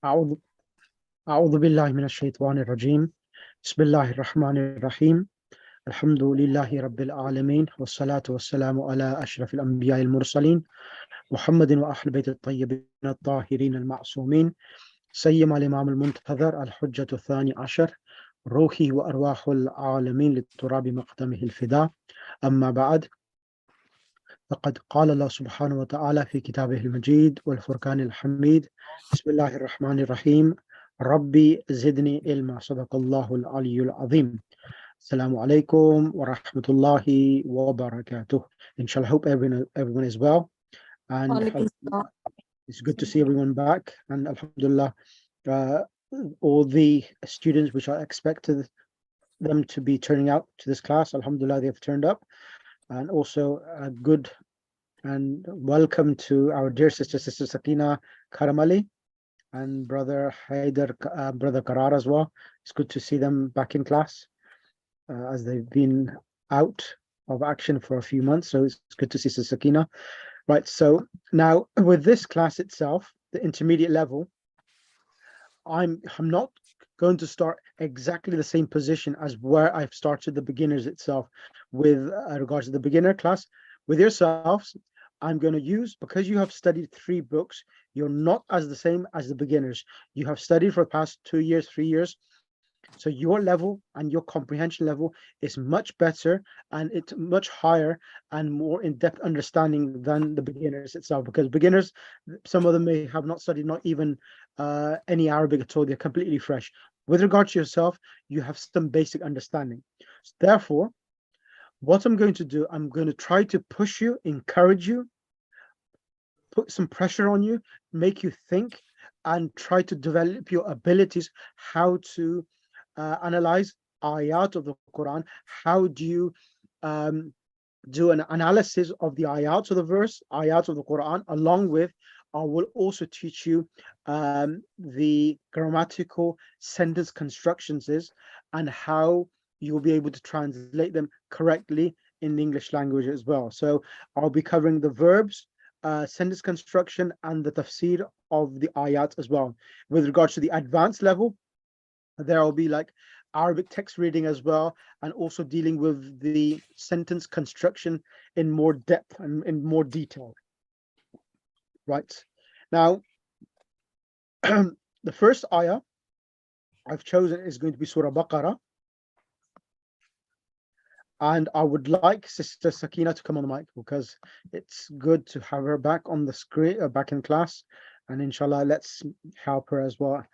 أعوذ أعوذ بالله من الشيطان الرجيم بسم الله الرحمن الرحيم الحمد لله رب العالمين والصلاة والسلام على أشرف الأنبياء المرسلين محمد وأهل بيت الطيبين الطاهرين المعصومين سيما الإمام المنتظر الحجة الثاني عشر روحي وأرواح العالمين لتراب مقدمه الفداء أما بعد فقد قال الله سبحانه وتعالى في كتابه المجيد والفرقان الحميد بسم الله الرحمن الرحيم ربي زدني علما صدق الله العلي العظيم Assalamu alaikum wa rahmatullahi wa barakatuh. Inshallah, hope everyone is well. And it's good to see everyone back. And alhamdulillah, all the students which I expected them to be turning out to this class, alhamdulillah, they have turned up. And also a good and welcome to our dear sister Sakina Karamali and brother Haider, brother Karar as well. It's good to see them back in class. As they've been out of action for a few months, so it's good to see Sakina. Right, so now with this class itself, the intermediate level, I'm not going to start exactly the same position as where I've started the beginners itself with regards to the beginner class. With yourselves, I'm going to use, because you have studied 3 books, you're not as the same as the beginners. You have studied for the past 2 years, 3 years. So your level and your comprehension level is much better, and it's much higher and more in-depth understanding than the beginners itself, because beginners, some of them may have not studied not even any Arabic at all. They're completely fresh. With regard to yourself, you have some basic understanding. Therefore, what I'm going to do, I'm going to try to push you, encourage you, put some pressure on you, make you think, and try to develop your abilities, how to analyze ayat of the Quran. How do you do an analysis of the ayat of the verse, ayat of the Quran, along with I will also teach you the grammatical sentence constructions and how you'll be able to translate them correctly in the English language as well. So I'll be covering the verbs, sentence construction, and the tafsir of the ayat as well. With regards to the advanced level, there will be like Arabic text reading as well, and also dealing with the sentence construction in more depth and in more detail. Right. Now, the first ayah I've chosen is going to be Surah Baqarah. And I would like Sister Sakina to come on the mic, because it's good to have her back on the screen, back in class. And inshallah, let's help her as well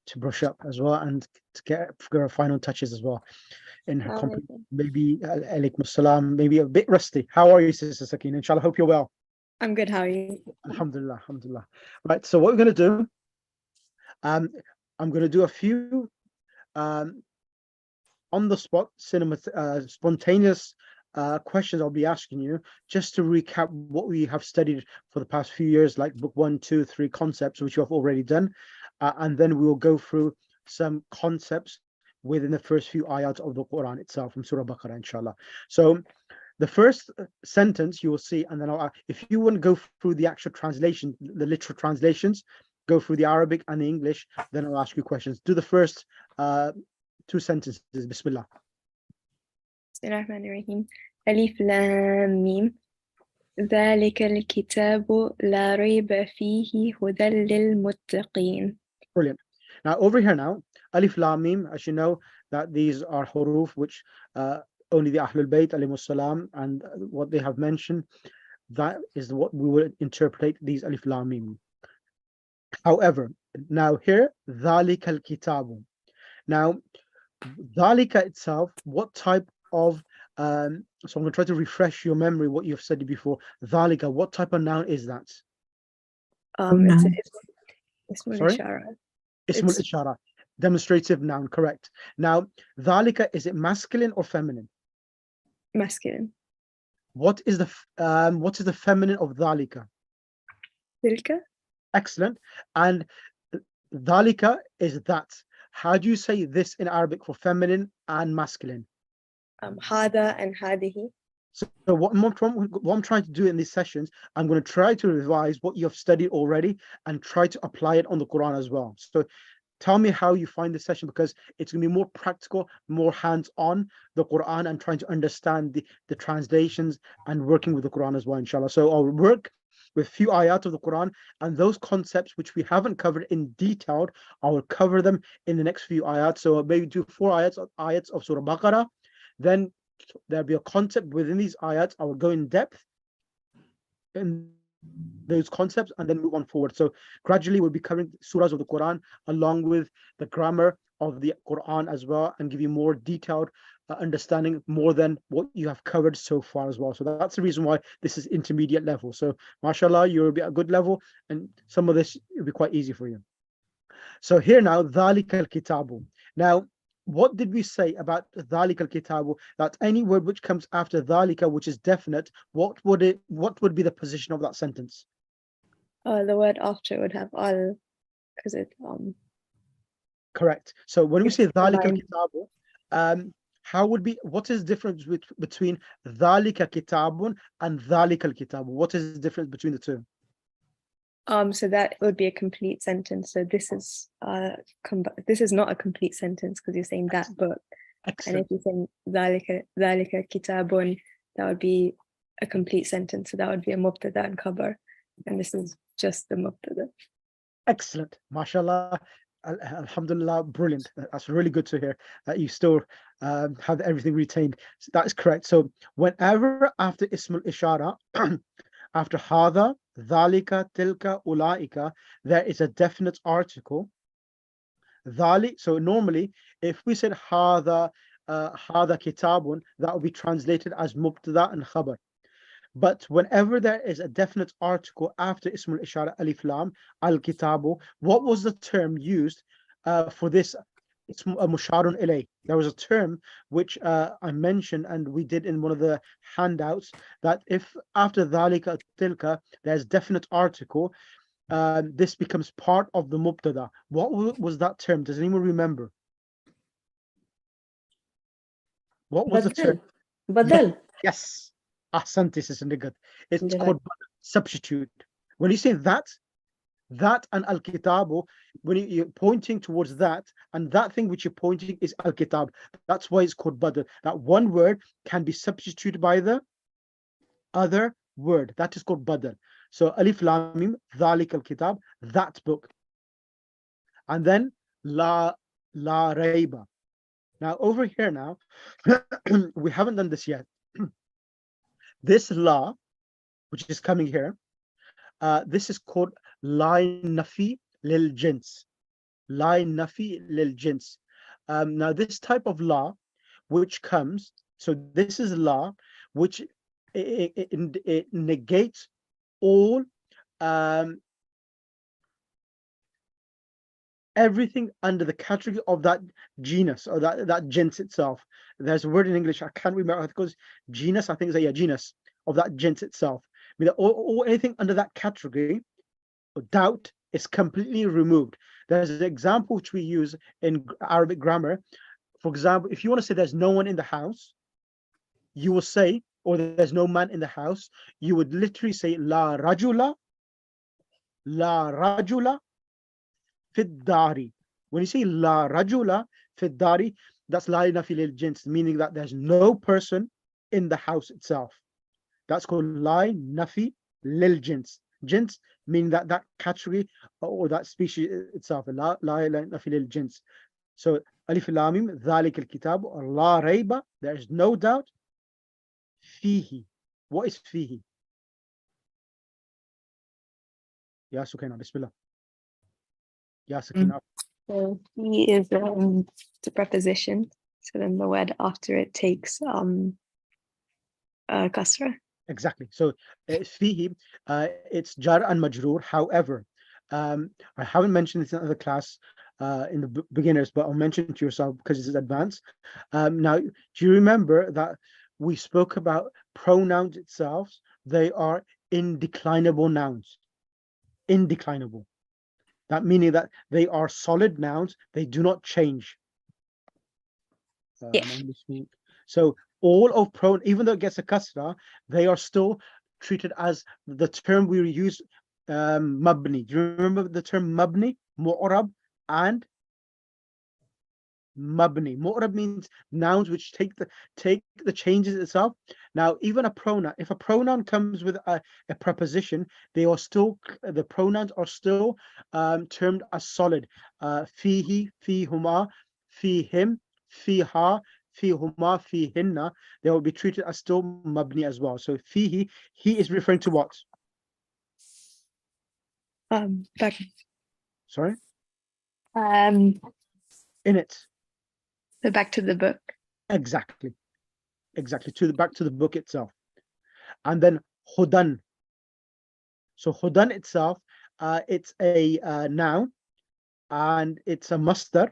to brush up as well, and to get her final touches as well in her maybe alaikum salam, maybe a bit rusty. How are you, Sister Sakina? Inshallah, hope you're well. I'm good. How are you? Alhamdulillah, alhamdulillah. Right, so what we're going to do, I'm going to do a few on the spot spontaneous questions I'll be asking you, just to recap what we have studied for the past few years, like book 1, 2, 3 concepts, which you have already done. And then we will go through some concepts within the first few ayat of the Quran itself from Surah Baqarah, inshallah. So the first sentence you will see, and then if you want to go through the actual translation, the literal translations, go through the Arabic and the English, then I'll ask you questions. Do the first 2 sentences. Bismillah. Bismillahirrahmanirrahim. Alif Lam Mim. ذلك الكتاب لا ريب فيه هدى للمتقين. Brilliant. Now over here now, Alif Lam Mim, as you know, that these are huruf which only the Ahlul Bayt alayhimus salam and what they have mentioned, that is what we will interpret these Alif Lam Mim. However, now here, ذلك الكتاب. Now, ذلك itself, what type of so I'm going to try to refresh your memory what you've studied before. ذلك, what type of noun is that? It's Ishara. Ismul Ishara, demonstrative noun, correct. Now, ذلك, is it masculine or feminine? Masculine. What is the feminine of ذلك? Tilka. Excellent. And ذلك is that. How do you say this in Arabic for feminine and masculine? هذا and هذه. So what I'm trying to do in these sessions, I'm going to try to revise what you have studied already and try to apply it on the Quran as well. So tell me how you find this session, because it's going to be more practical, more hands-on the Quran, and trying to understand the translations and working with the Quran as well, inshallah. So I'll work with few ayat of the Quran, and those concepts which we haven't covered in detail, I will cover them in the next few ayat. So I'll maybe do 4 ayats of Surah Baqarah, then there'll be a concept within these ayats. I will go in depth in those concepts and then move on forward. So gradually we'll be covering surahs of the Quran along with the grammar of the Quran as well, and give you more detailed understanding, more than what you have covered so far as well. So that's the reason why this is intermediate level. So mashallah, you'll be at a good level, and some of this will be quite easy for you. So here now, ذَلِكَ الْكِتَابُ. Now, what did we say about ذَلِكَ الْكِتَابُ? That any word which comes after ذَلِكَ, which is definite, what would be the position of that sentence? The word after would have al, because it Correct. So when we it's say ذَلِكَ combined. الْكِتَابُ, what is the difference between ذَلِكَ كِتَابٌ and ذَلِكَ الْكِتَابُ? What is the difference between the two? So that would be a complete sentence. So this is not a complete sentence because you're saying that book. Excellent. And if you're saying ذَلِكَ كِتَابٌ, that would be a complete sentence. So that would be a mubtada and khabar. And this is just the mubtada. Excellent. MashaAllah. Alhamdulillah. Brilliant. That's really good to hear that you still have everything retained. So that is correct. So whenever after Ismul Ishara, after Hada, Dhalika, Tilka, Ulaika, there is a definite article. Dhalik. So normally, if we said Hada, Hada Kitabun, that will be translated as Mubtada and Khabar. But whenever there is a definite article after Ismul Ishara, Alif Lam, Al Kitabu, what was the term used for this? It's Musharun Ilay. There was a term which I mentioned and we did in one of the handouts, that if after Dhalika Tilka there's definite article, this becomes part of the Mubtada. What was that term? Does anyone remember? What was the term? Badal. Yes. Ahsanti, Sister Nigat. It's Right. called substitute. When you say that and al-kitabu, when you're pointing towards that, and that thing which you're pointing is al-kitab. That's why it's called badal. That one word can be substituted by the other word. That is called badal. So alif lam mim, dhalik al-kitab, that book. And then la rayba. Now over here now, we haven't done this yet. This la, which is coming here, this is called la nafi lil jins. La nafi lil jins. Now this type of la which comes, so this is la which it negates all everything under the category of that genus or that gens itself. There's a word in English, I can't remember, I think it was genus, I think it's genus of that gens itself. I mean, or anything under that category or doubt is completely removed. There's an example which we use in Arabic grammar. For example, if you want to say there's no one in the house, you will say, or there's no man in the house, you would literally say la rajula fiddari. When you say la rajula fiddari, that's la nafi lil jins, meaning that there's no person in the house itself. That's called la nafi lil jins. Jins meaning that category or that species itself. La nafi lil jins. So alif lam mim dhalik al kitab or la rayba, there is no doubt. Fihi. What is fihi? Ya Sukina, bismillah. Ya Sakina. So he is the preposition. So then the word after it takes kasra. Exactly. So fihi, it's jar and majroor. However, I haven't mentioned this in another class in the beginners, but I'll mention it to yourself because it's advanced. Now, do you remember that we spoke about pronouns itself? They are indeclinable nouns. Indeclinable. That meaning that they are solid nouns. They do not change. Yeah. So all of pronoun, even though it gets a kasra, they are still treated as the term we use, mabni. Do you remember the term mabni, mu'rab, and mabni? Mu'rab means nouns which take the changes itself. Now, even a pronoun, if a pronoun comes with a preposition, they are still, the pronouns are still termed as solid. Fihi, fihuma, fihim, fiha, fihuma, fihinna. They will be treated as still mabni as well. So fihi, he is referring to what? Back. Sorry? In it. So back to the book. Exactly. Back to the book itself. And then hudan. So hudan itself, it's a noun, and it's a masdar,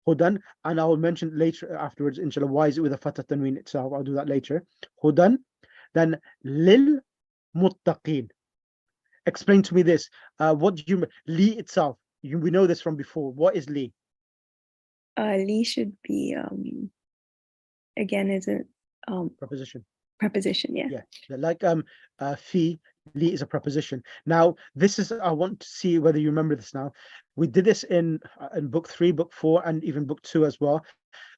hudan, and I will mention later afterwards, inshallah, why is it with a fatah tanween itself. I'll do that later. Hudan. Then lil muttaqin. Explain to me this. What do you li itself? We know this from before. What is li? Li should be again, is it Preposition. preposition? Yeah. Yeah, like fi, li is a preposition. Now, this is, I want to see whether you remember this now. We did this in book 3, book 4, and even book 2 as well.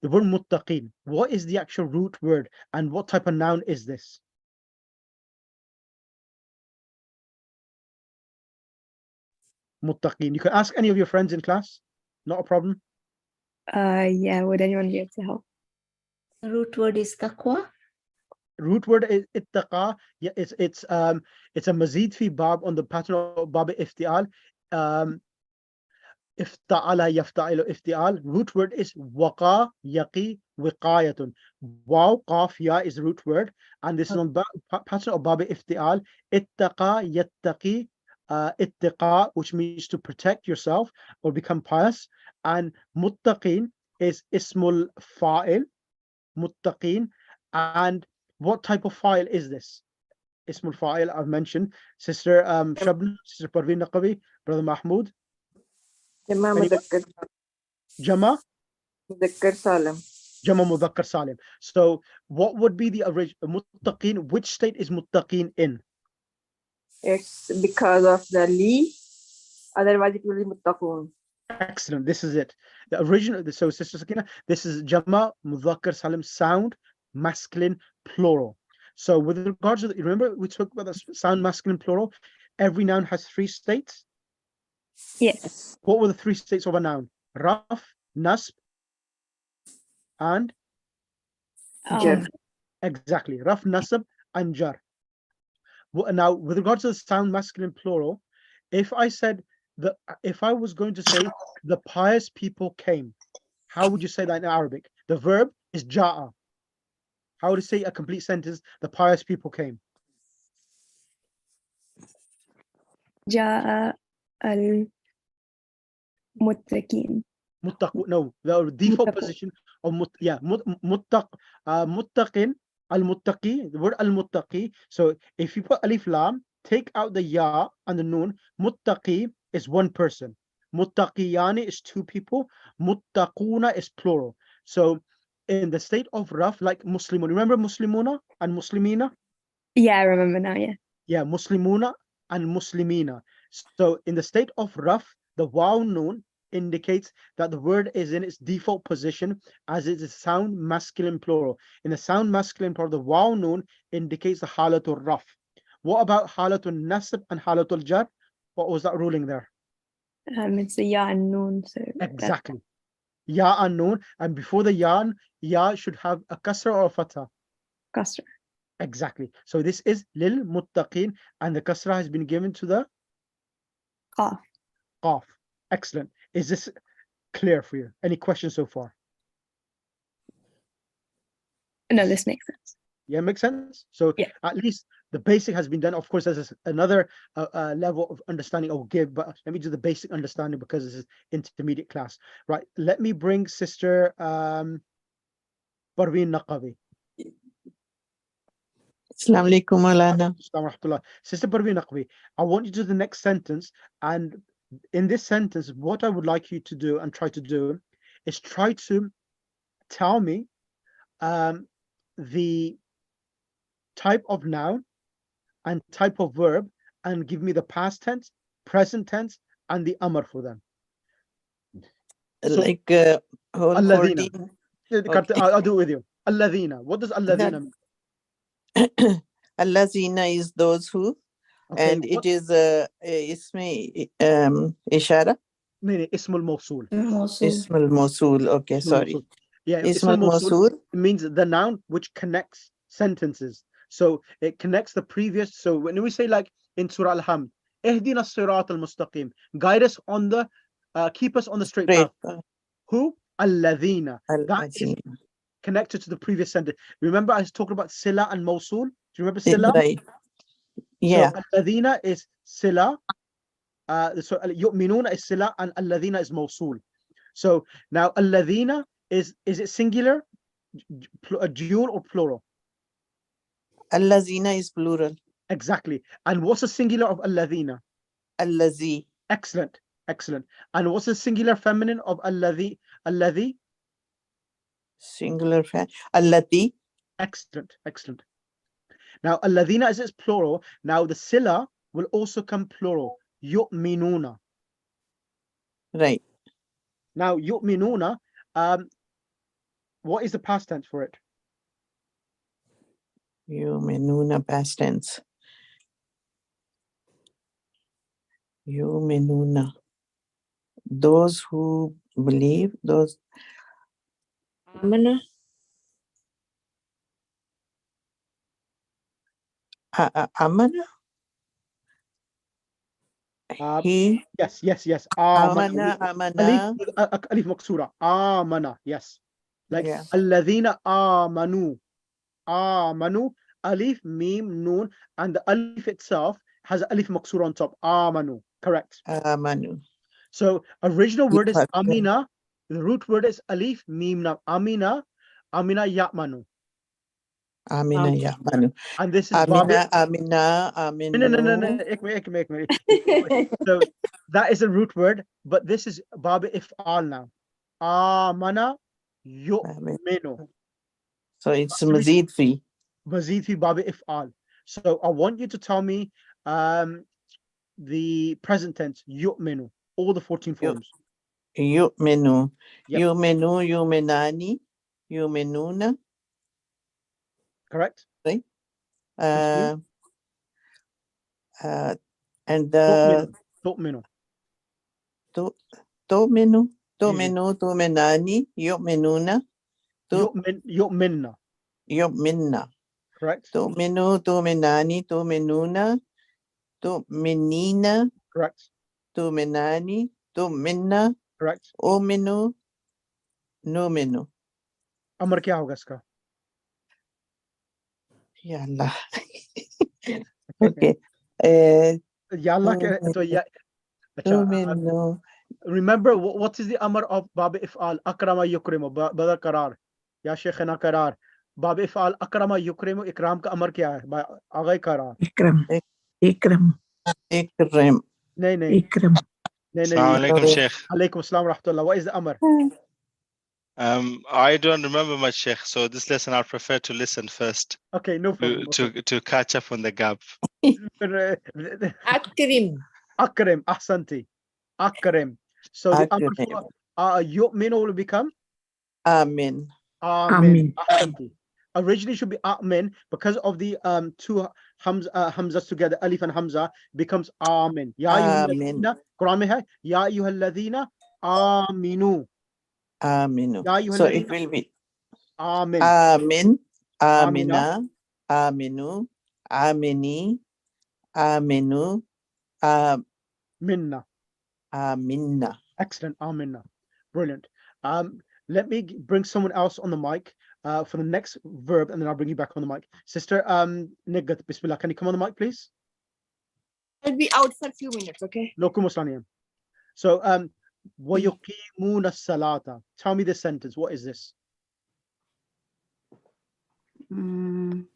The word muttaqin. What is the actual root word, and what type of noun is this? Muttaqin. You can ask any of your friends in class. Not a problem. Yeah. Would anyone be able to help? The root word is taqwa. Root word is ittaqa. Yeah, it's a mazid fi bab on the pattern of bab iftial. Ifta'ala yafta'ilu iftial. Root word is waqa, yaqi, wiqayatun. Waw, qaf, ya is the root word, and this is on pattern of bab iftial. Ittaqa, yattaqi, ittiqa, which means to protect yourself or become pious. And muttaqin is ismul fa'il, muttaqin. And what type of file is this? Ismul fa'il, I've mentioned. Sister Shabna, Sister Parveen Naqavi, Brother Mahmoud. Jama Mudhakkar Jama? Mudhakkar Salim. Jama Mudhakkar Salim. So what would be the original muttaqin? Which state is muttaqin in? It's because of the li, otherwise it will be muttaqun. Excellent. This is it. The original, so Sister Sakina, this is Jama Mudhakkar Salim, sound, masculine, plural. So with regards to remember we talked about the sound, masculine, plural. Every noun has 3 states. Yes. What were the 3 states of a noun? Raf, nasb, and Jar. exactly. Raf, nasb, and jar. Now, with regards to the sound, masculine, plural, if I said if I was going to say the pious people came, how would you say that in Arabic? The verb is ja'a. How would you say a complete sentence? The pious people came. Ja'a al muttaqin. No, the default Muttaqun. position of muttaqin, al-muttaqi, the word al-muttaqi. So if you put alif lam, take out the ya and the noon, muttaqi is 1 person. Muttaqiyani is 2 people. Muttaquna is plural. So in the state of raf, like Muslimun, remember Muslimuna and Muslimina? Yeah, I remember now. Yeah. Yeah, Muslimuna and Muslimina. So in the state of raf, the waw noon indicates that the word is in its default position as it is sound masculine plural. In the sound masculine plural, the waw noon indicates the halatul raf. What about halatul nasb and halatul jar? What was that ruling there? It's the ya and noon. So Exactly. Ya and noon, and before the ya should have a kasra or a fatha. Kasra. Exactly. So this is lil muttaqin, and the kasra has been given to the Qaf. qaf. Excellent. Is this clear for you? Any questions so far? No, this makes sense. Yeah, makes sense. So Yeah. at least the basic has been done. Of course, there's another level of understanding I will give, but let me do the basic understanding because this is intermediate class. Right. Let me bring Sister Parveen Naqavi. Assalamu alaikum, Maulana. Sister Parveen Naqavi, I want you to do the next sentence, and in this sentence, what I would like you to do and try to do is try to tell me the type of noun and type of verb and give me the past tense, present tense, and the amr for them. So, Like whole alladhina. 14. Okay. I'll do it with you. Alladhina. What does alladhina mean? Allazina is those who, Okay, and what- it is ismi ishara. No, ismul mawsul. Ismul Mosul. Okay, Ismul sorry. mawsul. Yeah, Ismul ismul mawsul Mosul. means the noun which connects sentences. So it connects the previous. So when we say like in Surah Al-Hamd, Ihdina as-sirat al-mustaqim, guide us on the, keep us on the straight path. Who? Alladhina. That is Al-Azim. connected to the previous sentence. Remember I was talking about Sila and Mawsul? Do you remember Sila? Right. Yeah. So Alladhina is Sila. So Yu'minuna is Sila and Alladhina is Mawsul. So now Alladhina is it singular, dual or plural? Allazina is plural. Exactly. And what's the singular of Alladhina? Allazi. Excellent. Excellent. And what's the singular feminine of Alladhi? Alladhi? Singular Allati. Excellent. Excellent. Now, Alladhina is its plural. Now, the Sila will also come plural. Yu'minuna. Right. Now, Yu'minuna, what is the past tense for it? Yu'minuna past tense. Yu'minuna. Those who believe, those. Amana. Amana? He. Yes. Amana. Alif maksura. Amana. Yes. Like Yeah. Alladhina amanu. Amanu. Alif, mim, noon. And the alif itself has alif maksura on top. Amanu. Correct. Amanu. So original word is Yes. amina. The root word is alif, mim, nam. Amina ya'manu. Amina Ya'manu. And this is Amina. Aminu. No. Ekme. So that is a root word, but this is Babi if'al now. Amana yu'minu. So it's Mazid fi. Mazid fi Babi if'al. So I want you to tell me the present tense, yu'minu, all the 14 forms. Yu'minu. Yep. Yu'minu, yu'minani, yu'minuna. Correct? Right? Continue. And the Tu'minu. tu'minu, tu'minani, yu'minuna. Yu'minna. Yu'minna. Correct? Tu'minu, tu'minani, tu'minuna, tu'minina, Correct? tu'minani, tu'minna, Correct? uminu, numinu. अमर क्या होगा इसका? Ya Allah. Okay. Ya Allah तो या अच्छा, remember what is the amr of Bab if'al? Akrama yukrimu, badal qarar. Ya shaykhana qarar. Bab if'al akrama yukrimu, ikram का अमर क्या है? आगे qarar. Ikram. नहीं. Assalamu alaikum, Sheikh. Alaikum assalam wa rahmatullah. What is the amr? I don't remember much, Sheikh. So this lesson, I prefer to listen first. Okay, no problem. To catch up on the gap. Akrim. Akrim, ahsanti. Akrim. So the amr for yu'min will become? Amin. Ahsanti. Originally should be amin, because of the two hamzas together, alif and hamza, becomes amin. Ya ayyuhalladhina, Quran mein hai, ya ayyuhalladhina aminu. Aminu. Ya So it will be amin. Amin, Amina, Aminu, Amini, Aminu, Minna. Aminna. Excellent. Aminna. Brilliant. Let me bring someone else on the mic for the next verb, and then I'll bring you back on the mic. Sister Nighat, Bismillah, can you come on the mic, please? I'll be out for a few minutes, okay? No, kumuslaniyam. So, وَيُقِيمُونَ الصَّلَاةَ. Tell me this sentence. What is this? I'm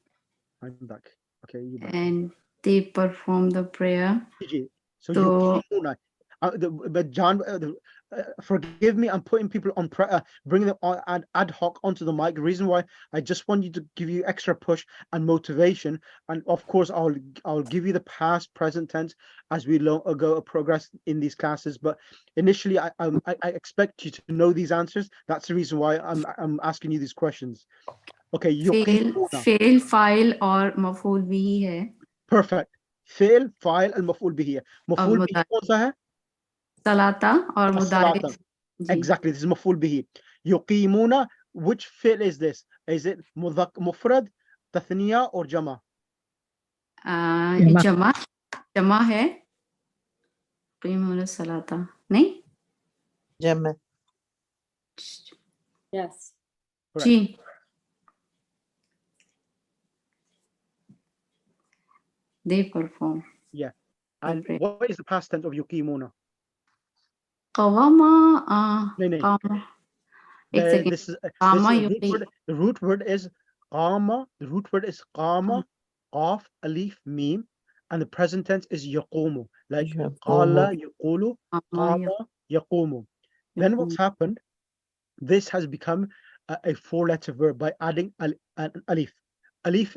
back. Okay, you back. And they perform the prayer. So yuqimuna. But John, forgive me, I'm putting people on bringing them on ad hoc onto the mic. The reason why I just want you to give you extra push and motivation, and of course I'll give you the past, present tense as we go progress in these classes. But initially, I expect you to know these answers. That's the reason why I'm asking you these questions. Okay, fail file और मफूल भी ही है perfect. Fail file और मफूल भी है. मफूल भी कौन सा है? सलाता और मुदारिफ Salata. Exactly, this is maf'ul bihi. Yuqimuna, which fi'l is this? Is it mufrad, tathniya, or jama? जमा जमा है कीमुना सलाता नहीं Jama. Yes. Ji they perform Yeah. And Okay. what is the past tense of yuqimuna? قوama No. قام एक second This is قama the root word is qama. The root word is qama, qaf, alif, mim, and the present tense is yaqumu. Like qala, yaqulu, qama, yaqumu. Then what's happened? This has become a four-letter verb by adding an alif. Alif,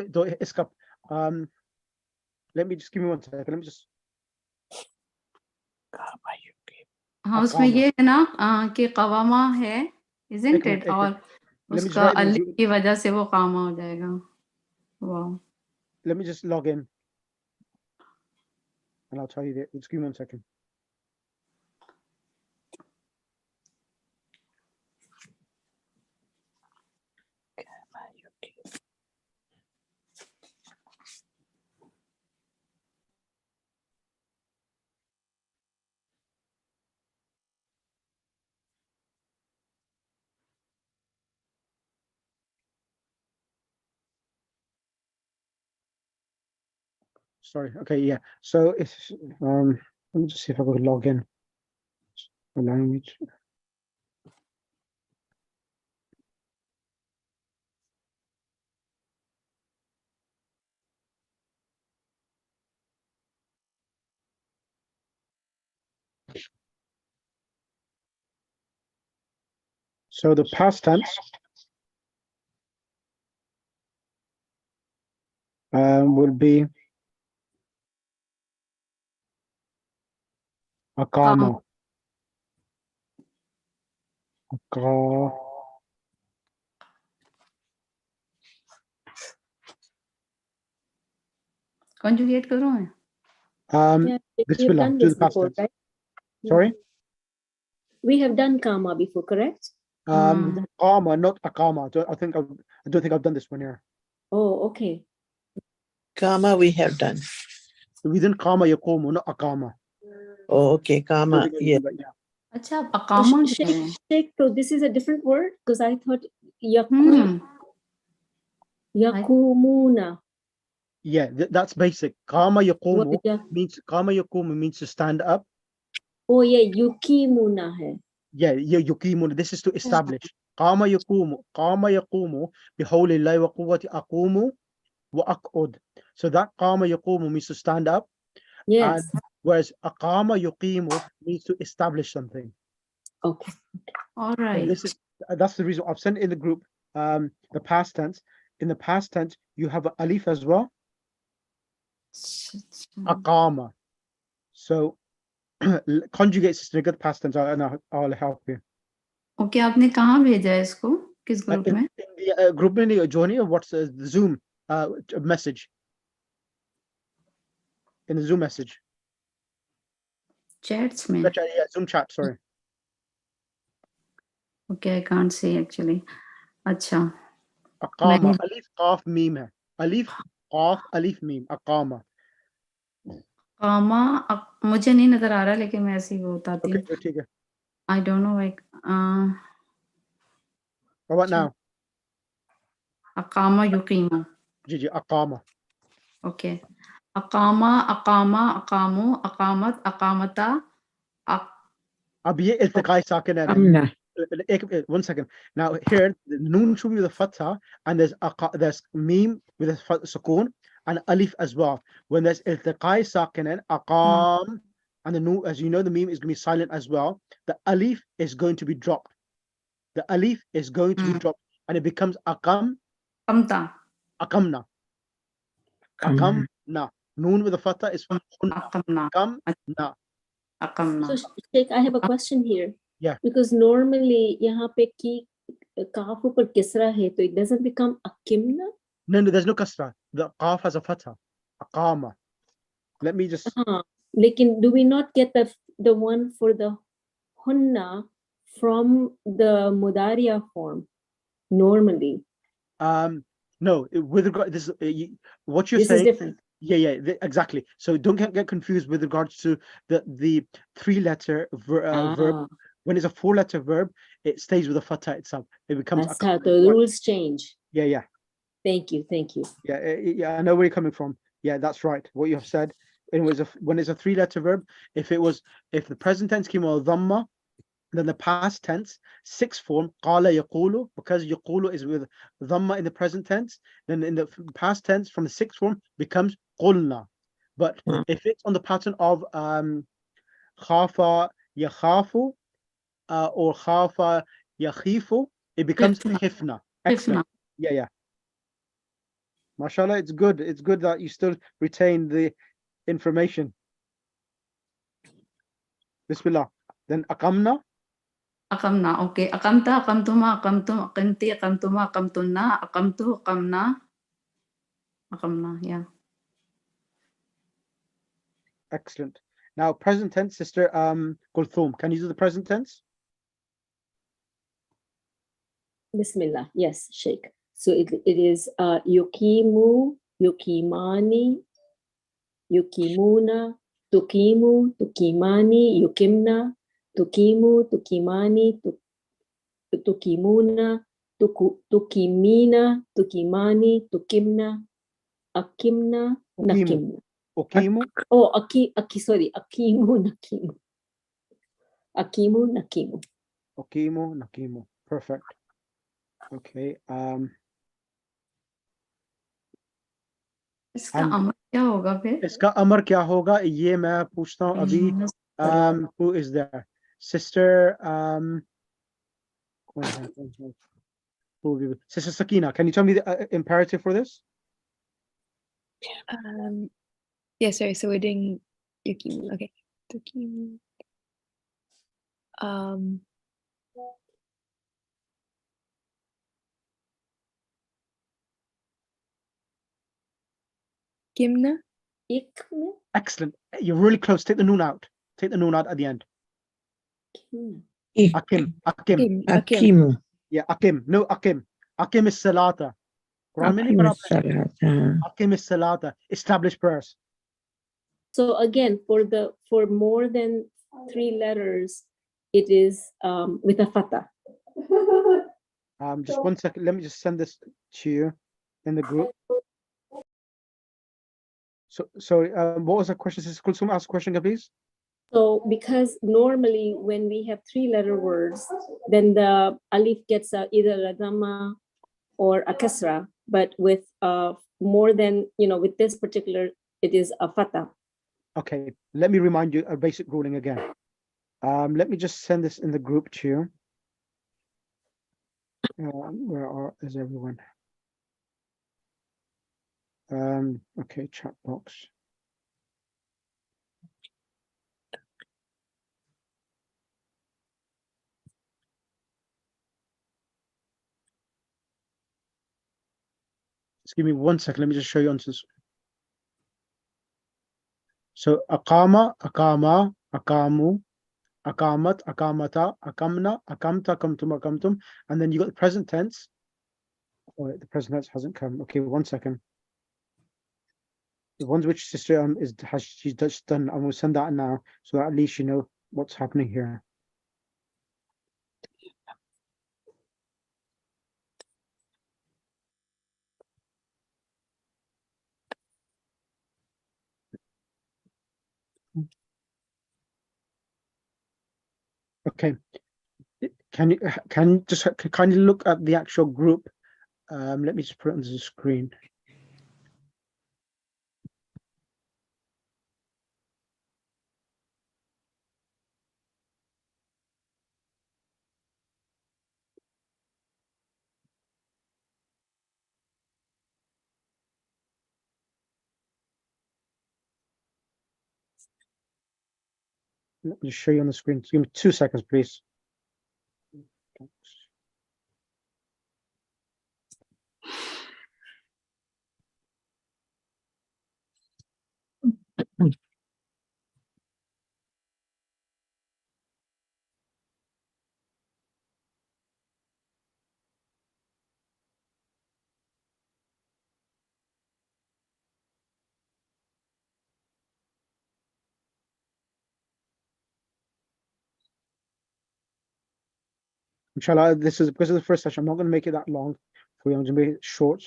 let me just give me 1 second. Let me just. हाँ उसमें ये है ना कि कवामा है isn't it और उसका अलिफ की वजह से वो कामा हो जाएगा वाह Let me just log in and I'll tell you that. Just give me 1 second. Sorry. Okay. Yeah. So it's let me just see if I could log in. Allowing me to. So the past tense will be aqama. conjugate करो मैं Bismillah, do the past tense. Right? Sorry? We have done kama before, correct? Qama, not aqama. I don't think I've done this one here. Oh, okay. Kama we have done. We didn't qama yaqumu, not aqama. Oh, okay. Kama. Yeah. अच्छा अकामा So this is a different word because I thought yakumuna. Yeah, that's basic. Qama yaqumu means to stand up. Oh yeah, yukimuna hai. Yeah, yuqimu. This is to establish. Qama yaqumu bihawlillahi wa quwwati aqumu wa aq'ud. So that qama yaqumu means to stand up. Yes. And whereas aqama yuqimu means to establish something. Okay. all right That's the reason I've sent in the group the past tense. In the past tense, you have an alif as well. Aqama. So conjugate system, get past tense, and I'll help you. Okay आपने कहाँ भेजा है इसको किस group में In the group में joining what's the Zoom message. In the Zoom message. chats में Yeah, Zoom chat, sorry. okay I can't see actually अच्छा Aqama. Alif qaf mim hai. Alif qaf alif mim. Aqama. कामा मुझे नहीं नजर आ रहा लेकिन मैं ऐसे ही वो बताती हूँ ठीक है. I don't know like What about now? अकामा युकीमा ji aqama. okay अकामा अकामा अकामु अकामत अकामता अब ये इल्तिकाई साकिन है. 1 second. Now here the noon should be with a fatha and there's mim with a sukoon and alif as well. When there's iltiqai sakin aqam, and the noon, as you know, the meme is going to be silent as well. The alif is going to be dropped. The alif is going to be dropped, and it becomes aqamna. Kamta. Aqamna. Noon with a fatha is Akamna. aqamna. Akamna. So Sheikh, I have a question here. Yeah. Because normally यहाँ पे की काफ ऊपर किसरा है, तो it doesn't become akimna. No, there's no kasra. The qaf has a fatha. Aqama. Let me just. Lekin, do we not get the one for the hunna from the mudaria form normally? No, with regard this, what you're This saying. is different. Yeah, exactly. So don't get confused with regards to the 3-letter verb. When it's a 4-letter verb, it stays with the fatha itself. It becomes. That's how the rules change. Yeah. Thank you. Yeah, I know where you're coming from. Yeah, that's right. What you have said. When it's a 3-letter verb, if the present tense came with dhamma, then the past tense, 6th form, qala yaqulu, because yaqulu is with dhamma in the present tense, then in the past tense from the 6th form becomes qulna. But if it's on the pattern of khafa yakhafu or khafa yakhifu, it becomes khifna. Excellent. Yeah. Mashallah, it's good. It's good that you still retain the information. Bismillah. Then aqamna. Akamna. Okay. Akamta, akamtuma, akamtum, akamti, akamtuma, akamtunna, akamtu, akamna. Akamna, yeah. Excellent. Now, present tense, Sister Kulthum, can you do the present tense? Bismillah. Yes, Sheikh. So it is yukimu, yukimani, yukimuna, tukimu, tukimani, yukimna, tukimu, tukimani, tukimuna, tukimina, tukimani, tukimna, akimna, nakimna. Okimu. Sorry, akimu, nakimu. Akimu, nakimu. Okimu, nakimu. Perfect. Okay. इसका अमर क्या होगा फिर? इसका अमर क्या होगा ये मैं पूछता हूँ अभी. Who is there? Sister Sister Sakina, can you tell me the imperative for this? Yeah, sorry, so we're doing yukimu. Okay. Yukimu. Kimna. Excellent. You're really close. Take the noon out. Take the noon out at the end. Akim. Yeah, Akim. No, Akim. Akim is Salata. Akim is Salata. Establish prayers. So again, for more than 3 letters, it is with a fatha. Just 1 second. Let me just send this to you in the group. So, sorry, what was the question? Could someone ask a question, please? So, because normally when we have 3-letter words, then the alif gets either a dhamma or a kasra, but with more than, with this particular, it is a fatha. Okay, let me remind you a basic ruling again. Let me just send this in the group to you. Where is everyone? Okay, chat box. Just give me 1 second. Let me just show you on this. So aqama, aqama, aqamu, aqamat, aqamata, aqamna, aqamta, aqamtum, aqamtum, and then you got the present tense. Oh, the present tense hasn't come. Okay, 1 second. The ones which Sister she's just done. I'm going to send that now, so that at least you know what's happening here. Okay. Can you just kindly look at the actual group? Let me just put it on the screen. Let me show you on the screen. Give me 2 seconds, please. Inshallah, this is because of the first session. I'm not going to make it that long for you. I'm going to make it short.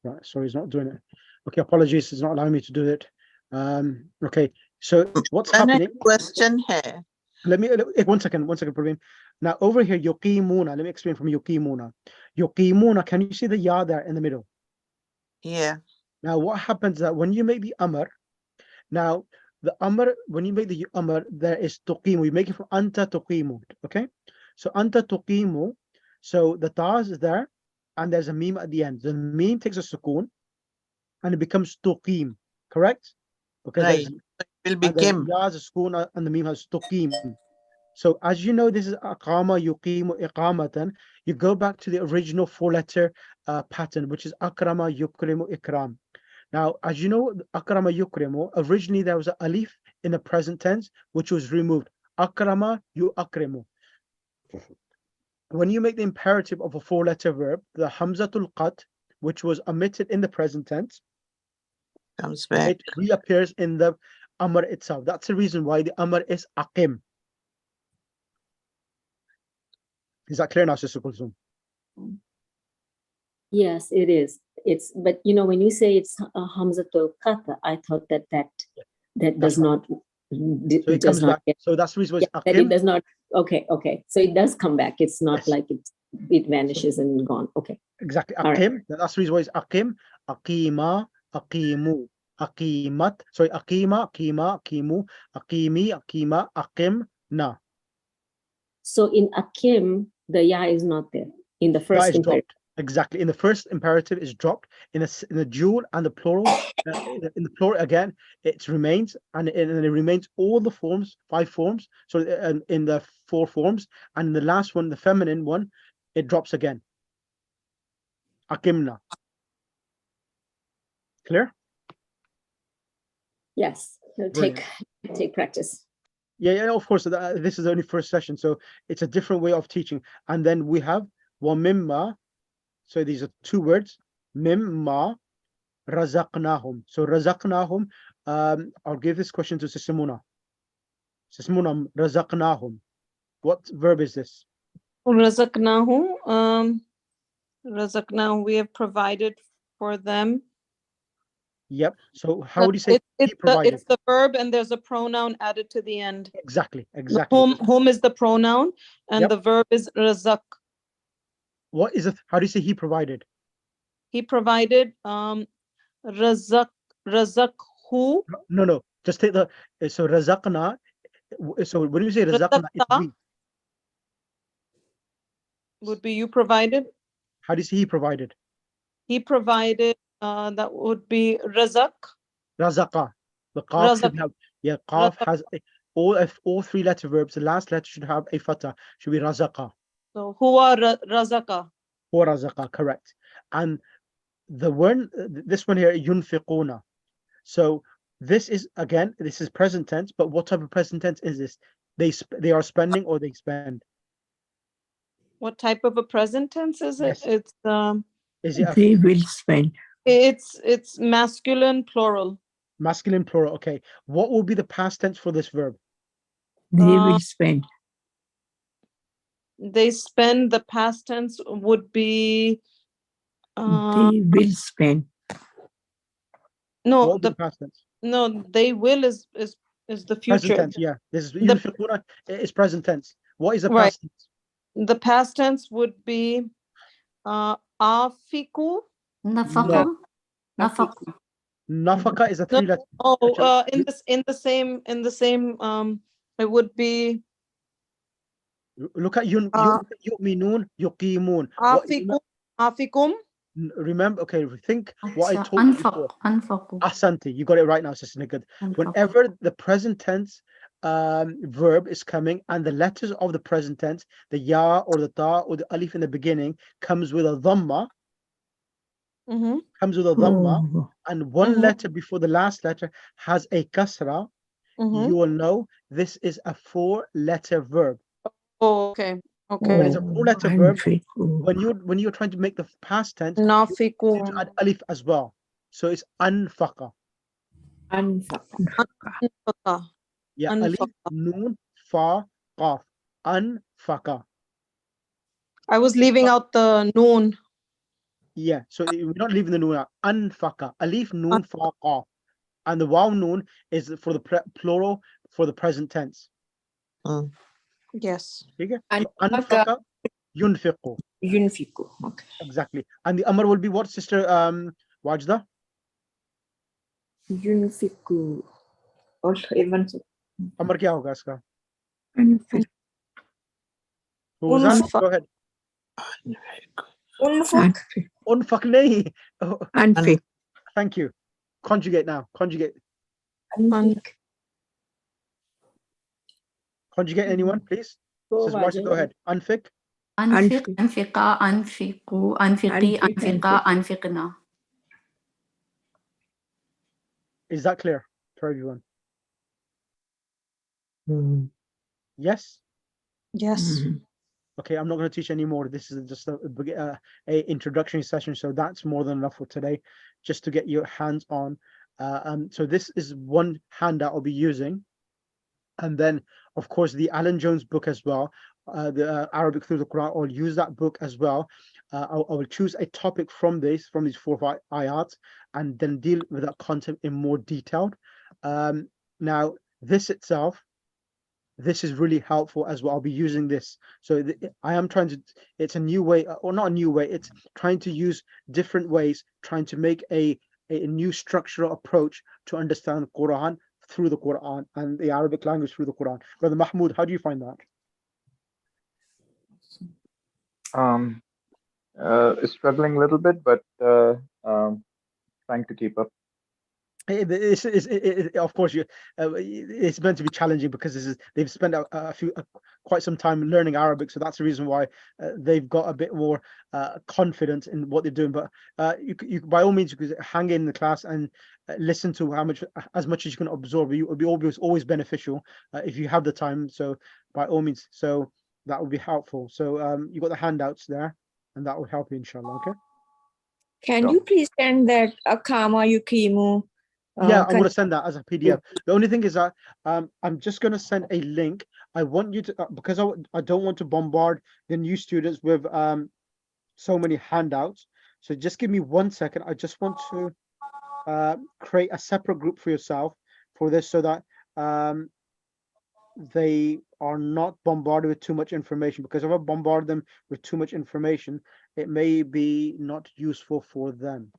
Right, sorry, it's not doing it. Okay, apologies, it's not allowing me to do it. Okay, so what's happening? Question here. Let me 1 second, Praveen. Now over here, yuqimuna. Let me explain from yuqimuna. Yuqimuna, can you see the ya there in the middle? Yeah. Now what happens that when you make the amr, now the amr, when you make the amr, there is tuqimu. You make it from anta tuqimu. Okay, so anta tuqimu. So the ta is there, and there's a meme at the end. The meme takes a sukoon, and it becomes tuqim. Correct? Because Right. there's Will be and the kim. ya is a sukoon, and the meme has tuqim. So as you know, this is aqama, yuqimu, iqamatan. You go back to the original 4-letter pattern, which is akrama, yukrimu, ikram. Now, as you know, akrama, yukrimu, originally there was an alif in the present tense, which was removed. Akrama, yuakrimu. When you make the imperative of a 4-letter verb, the hamzatul qat, which was omitted in the present tense, Comes back. it reappears in the amr itself. That's the reason why the amr is aqim. Is that clear now, Sister Kulsum? Yes, it is. It's, but you know, when you say it's a hamzatul qata, I thought that does right. not So it comes back. So that's the reason why it's that it aqim. does not. Okay. So it does come back. It's not Yes. like it vanishes and gone. Okay. Exactly. All right. Aqim. That's the reason why it's aqim. Aqima, aqimu, aqimat. Sorry, aqima, aqima, aqimu, aqimi, aqima, aqim, na. So in akim, the ya is not there in the Ya first is imperative. dropped. Exactly. In the first imperative is dropped. In the dual and the plural, in the plural again, it remains, and it remains all the forms, 5 forms. So in the 4 forms, and in the last one, the feminine one, it drops again. Aqimna. Clear? Yes. It'll take practice. Yeah, of course. This is only first session, so it's a different way of teaching. And then we have wa mimma. So these are 2 words. Mimma razaqnahum. So razaqnahum. I'll give this question to Sisimuna. Sisimuna, razaqnahum. What verb is this? Razaqnahu. Razaqnahu, we have provided for them. Yep. So how would you say he provided? It's the verb, and there's a pronoun added to the end. Exactly. Whom is the pronoun, and the verb is razaq. What is it? How do you say he provided? He provided razaqhu. No. Just take the so razaqna. So when you say razaqna, it's we. Would be you provided. How do you say he provided? He provided. That would be razaq. Razaqa. The qaf should have, qaf has all 3-letter verbs. The last letter should have a fatah. Should be razaqa. So huwa razaqa. Huwa razaqa, correct. And the one, this one here, yunfiquna. So this is present tense, but what type of present tense is this? They are spending or they spend. What type of a present tense is it? Yes. It's They will spend. It's masculine plural. Masculine plural. Okay. What will be the past tense for this verb? They will spend. They spend. The past tense would be. They will spend. No, the past tense. No, they will is the future. Present tense. Yeah. This is yunfiquna is present tense. What is the past tense? The past tense would be Afiku. Nafaqa. Nafaqa. Nafaka is a No, 3-letter. oh, in the same it would be Look at yu'minun, yuqimun. Afikum. Remember, okay, think what I told you before. Anfaqu. Asante, you got it right now, Sister Nigad. Whenever the present tense verb is coming and the letters of the present tense, the ya or the ta or the alif in the beginning comes with a dhamma, and one letter before the last letter has a kasra, you will know this is a 4-letter verb. Oh, okay. When it's a 4-letter verb, when you're trying to make the past tense, you need to add alif as well. So it's anfaqa. Anfaqa. Yeah, alif, noon, fa, qaf. Anfaqa. I was leaving out the noon. Yeah, so we're not leaving the noon out. Anfaqa. Alif, noon, fa, qaf. And the waw noon is for the plural for the present tense. Yes. Okay? So anfaqa, yunfiqu. Yunfiqu. Okay. Exactly. And the amr will be what, Sister Wajda? Yunfiqu. Amr kya hoga iska? Who was that? Go ahead. Unfaq nahi. Unfaq. Thank you. Conjugate now. Conjugate. Conjugate anyone, please? Says Wajda, go ahead. Unfiq. Anfiq, anfiqa, anfiqu, anfiqi, anfiqa, anfiqna. Is that clear for everyone? Yes? Yes. Okay, I'm not going to teach anymore. This is just a introductory session, so that's more than enough for today, just to get your hands on. So this is one handout I'll be using. And then, of course, the Alan Jones book as well, the Arabic through the Quran. I'll use that book as well. I will choose a topic from these 4 or 5 ayats, and then deal with that content in more detail. Now, this itself, this is really helpful as well. I'll be using this. So I am trying to, it's a new way, or not a new way, it's trying to use different ways, trying to make a new structural approach to understand the Quran through the Quran and the Arabic language through the Quran. Brother Mahmoud, how do you find that? Struggling a little bit, but trying to keep up. Of course, it's meant to be challenging because they've spent quite some time learning Arabic, so that's the reason why they've got a bit more confidence in what they're doing. But you by all means, you could hang in the class and listen to as much as you can absorb. It will be always beneficial if you have the time. So by all means, so that would be helpful. So you got the handouts there, and that will help you, inshallah. Okay. Can you please send that Akama Yukimu? Yeah, I'm going to send that as a PDF. The only thing is that I'm just going to send a link. I want you to, because I don't want to bombard the new students with so many handouts. So just give me 1 second. I just want to create a separate group for yourself for this, so that they are not bombarded with too much information. Because if I bombard them with too much information, it may be not useful for them.